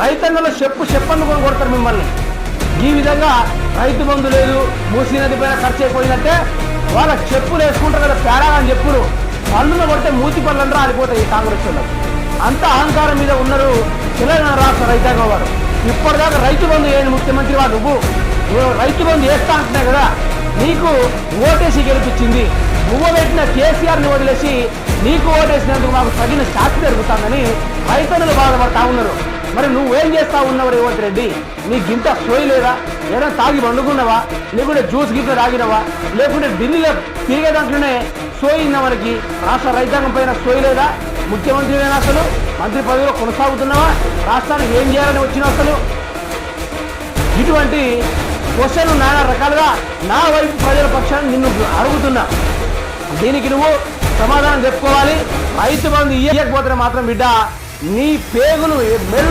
రైతన్నలో చెప్పందుకొని కొడతారు మిమ్మల్ని. ఈ విధంగా రైతు బంధు లేదు, మూసీ నది పైన ఖర్చు అయిపోయినట్టే వాళ్ళకి చెప్పులు వేసుకుంటారు కదా, పేడా అని చెప్పులు పళ్ళును కొడితే మూతి పళ్ళంతా ఆడిపోతాయి కాంగ్రెస్ వాళ్ళకి. అంత అహంకారం మీద ఉన్నారు తెలంగాణ రాష్ట్ర రైతాంగం వారు. ఇప్పటిదాకా రైతు బంధు ఏని ముఖ్యమంత్రి వాడు నువ్వు రైతు బంధు వేస్తా అంటున్నాయి కదా, నీకు ఓటేసి గెలిపించింది. నువ్వు పెట్టిన కేసీఆర్ని వదిలేసి నీకు ఓటేసినందుకు మాకు తగిన శాస్తి జరుగుతుందని రైతన్నులు బాధపడతా ఉన్నారు. మరి నువ్వేం చేస్తా ఉన్నావు రేవంత్ రెడ్డి? నీకు గింత సోయి లేదా? ఏదైనా తాగి వండుకున్నావా? లేకుంటే జ్యూస్ గిట్ల తాగినవా? లేకుంటే ఢిల్లీలో తిరిగే దాంట్లోనే సోయిందా? మనకి రాష్ట్ర రైతాంగం పైన సోయి లేదా? ముఖ్యమంత్రి అయినా అసలు మంత్రి పదవిలో కొనసాగుతున్నావా? రాష్ట్రానికి ఏం చేయాలని వచ్చినా అసలు? ఇటువంటి క్వశ్చన్ నానా రకాలుగా నా వైపు ప్రజల పక్షాన్ని నిన్ను అడుగుతున్నా. దీనికి నువ్వు సమాధానం చెప్పుకోవాలి. రైతు బంధు ఇయ్యకపోతే మాత్రం బిడ్డ నీ పేగులు మెల్ల